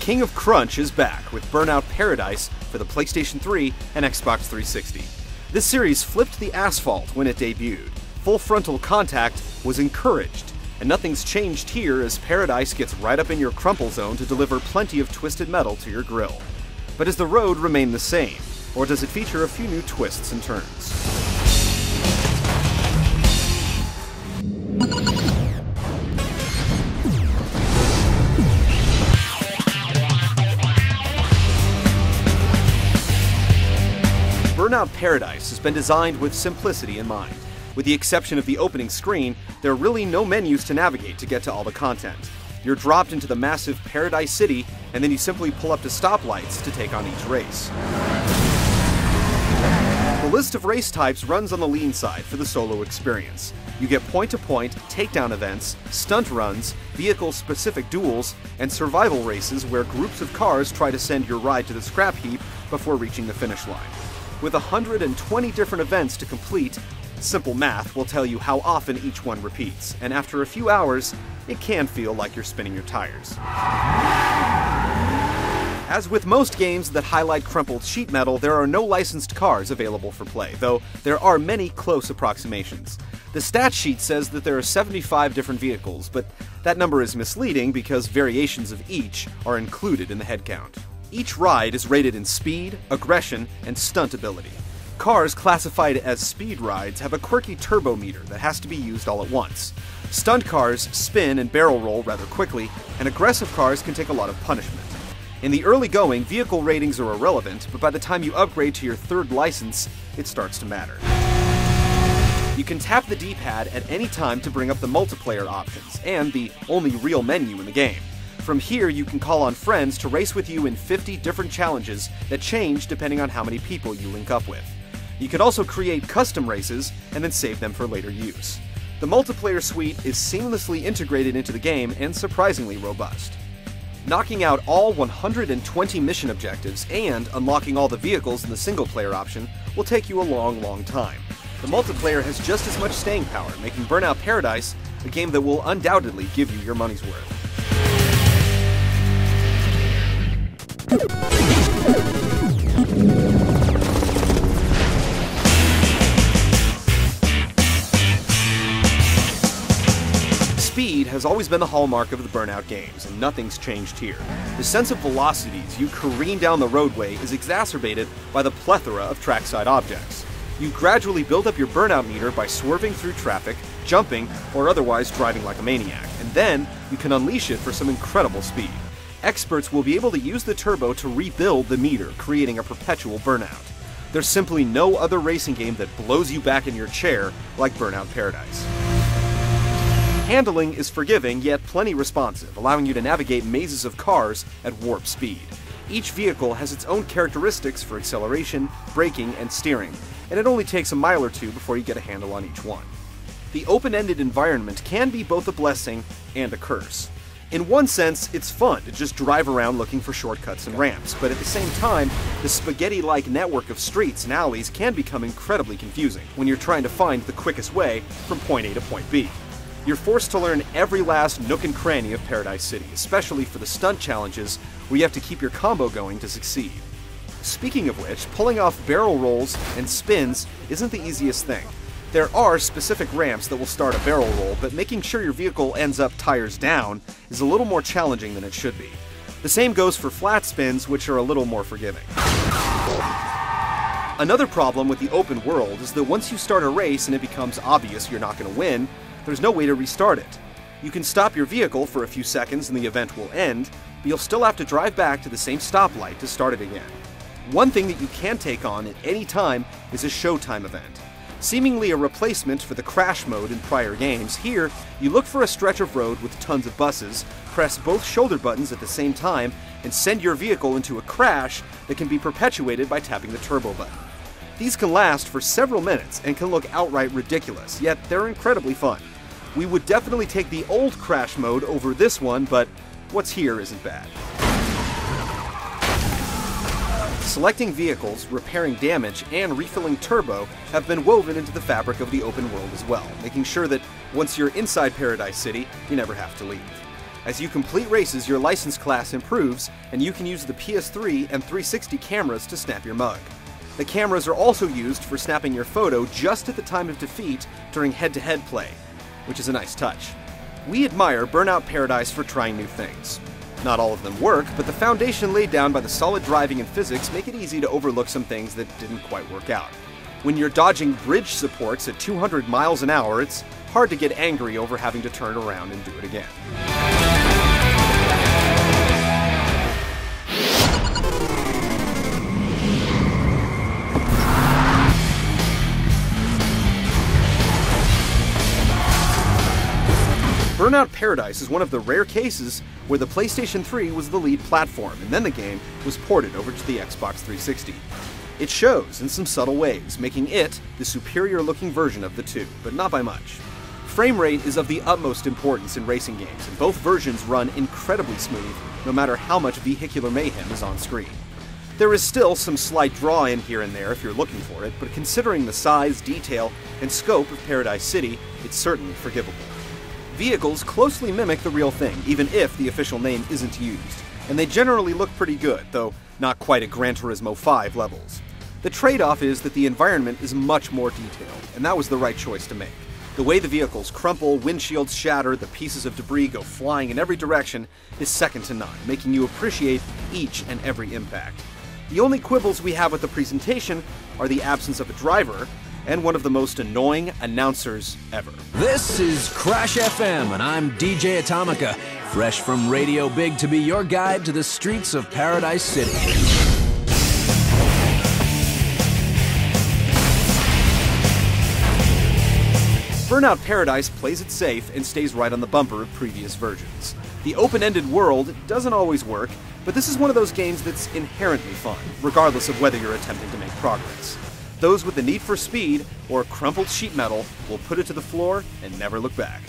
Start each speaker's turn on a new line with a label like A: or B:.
A: King of Crunch is back with Burnout Paradise for the PlayStation 3 and Xbox 360. This series flipped the asphalt when it debuted. Full frontal contact was encouraged, and nothing's changed here as Paradise gets right up in your crumple zone to deliver plenty of twisted metal to your grill. But does the road remain the same, or does it feature a few new twists and turns? Burnout Paradise has been designed with simplicity in mind. With the exception of the opening screen, there are really no menus to navigate to get to all the content. You're dropped into the massive Paradise City, and then you simply pull up to stoplights to take on each race. The list of race types runs on the lean side for the solo experience. You get point-to-point, takedown events, stunt runs, vehicle-specific duels, and survival races where groups of cars try to send your ride to the scrap heap before reaching the finish line. With 120 different events to complete, simple math will tell you how often each one repeats, and after a few hours, it can feel like you're spinning your tires. As with most games that highlight crumpled sheet metal, there are no licensed cars available for play, though there are many close approximations. The stat sheet says that there are 75 different vehicles, but that number is misleading because variations of each are included in the head count. Each ride is rated in speed, aggression, and stunt ability. Cars classified as speed rides have a quirky turbo meter that has to be used all at once. Stunt cars spin and barrel roll rather quickly, and aggressive cars can take a lot of punishment. In the early going, vehicle ratings are irrelevant, but by the time you upgrade to your third license, it starts to matter. You can tap the D-pad at any time to bring up the multiplayer options, and the only real menu in the game. From here, you can call on friends to race with you in 50 different challenges that change depending on how many people you link up with. You can also create custom races and then save them for later use. The multiplayer suite is seamlessly integrated into the game and surprisingly robust. Knocking out all 120 mission objectives and unlocking all the vehicles in the single-player option will take you a long time. The multiplayer has just as much staying power, making Burnout Paradise a game that will undoubtedly give you your money's worth. Speed has always been the hallmark of the Burnout games, and nothing's changed here. The sense of velocity as you careen down the roadway is exacerbated by the plethora of trackside objects. You gradually build up your burnout meter by swerving through traffic, jumping, or otherwise driving like a maniac, and then you can unleash it for some incredible speed. Experts will be able to use the turbo to rebuild the meter, creating a perpetual burnout. There's simply no other racing game that blows you back in your chair like Burnout Paradise. Handling is forgiving, yet plenty responsive, allowing you to navigate mazes of cars at warp speed. Each vehicle has its own characteristics for acceleration, braking, and steering, and it only takes a mile or two before you get a handle on each one. The open-ended environment can be both a blessing and a curse. In one sense, it's fun to just drive around looking for shortcuts and ramps, but at the same time, the spaghetti-like network of streets and alleys can become incredibly confusing when you're trying to find the quickest way from point A to point B. You're forced to learn every last nook and cranny of Paradise City, especially for the stunt challenges where you have to keep your combo going to succeed. Speaking of which, pulling off barrel rolls and spins isn't the easiest thing. There are specific ramps that will start a barrel roll, but making sure your vehicle ends up tires down is a little more challenging than it should be. The same goes for flat spins, which are a little more forgiving. Another problem with the open world is that once you start a race and it becomes obvious you're not going to win, there's no way to restart it. You can stop your vehicle for a few seconds and the event will end, but you'll still have to drive back to the same stoplight to start it again. One thing that you can take on at any time is a showtime event. Seemingly a replacement for the crash mode in prior games, here you look for a stretch of road with tons of buses, press both shoulder buttons at the same time, and send your vehicle into a crash that can be perpetuated by tapping the turbo button. These can last for several minutes and can look outright ridiculous, yet they're incredibly fun. We would definitely take the old crash mode over this one, but what's here isn't bad. Selecting vehicles, repairing damage, and refilling turbo have been woven into the fabric of the open world as well, making sure that once you're inside Paradise City, you never have to leave. As you complete races, your license class improves, and you can use the PS3 and 360 cameras to snap your mug. The cameras are also used for snapping your photo just at the time of defeat during head-to-head play, which is a nice touch. We admire Burnout Paradise for trying new things. Not all of them work, but the foundation laid down by the solid driving and physics make it easy to overlook some things that didn't quite work out. When you're dodging bridge supports at 200 miles an hour, it's hard to get angry over having to turn around and do it again. Burnout Paradise is one of the rare cases where the PlayStation 3 was the lead platform, and then the game was ported over to the Xbox 360. It shows in some subtle ways, making it the superior-looking version of the two, but not by much. Frame rate is of the utmost importance in racing games, and both versions run incredibly smooth, no matter how much vehicular mayhem is on screen. There is still some slight draw-in here and there if you're looking for it, but considering the size, detail, and scope of Paradise City, it's certainly forgivable. Vehicles closely mimic the real thing, even if the official name isn't used, and they generally look pretty good, though not quite at Gran Turismo 5 levels. The trade-off is that the environment is much more detailed, and that was the right choice to make. The way the vehicles crumple, windshields shatter, the pieces of debris go flying in every direction is second to none, making you appreciate each and every impact. The only quibbles we have with the presentation are the absence of a driver, and one of the most annoying announcers ever.
B: This is Crash FM, and I'm DJ Atomica, fresh from Radio Big to be your guide to the streets of Paradise City.
A: Burnout Paradise plays it safe and stays right on the bumper of previous versions. The open-ended world doesn't always work, but this is one of those games that's inherently fun, regardless of whether you're attempting to make progress. Those with the need for speed or crumpled sheet metal will put it to the floor and never look back.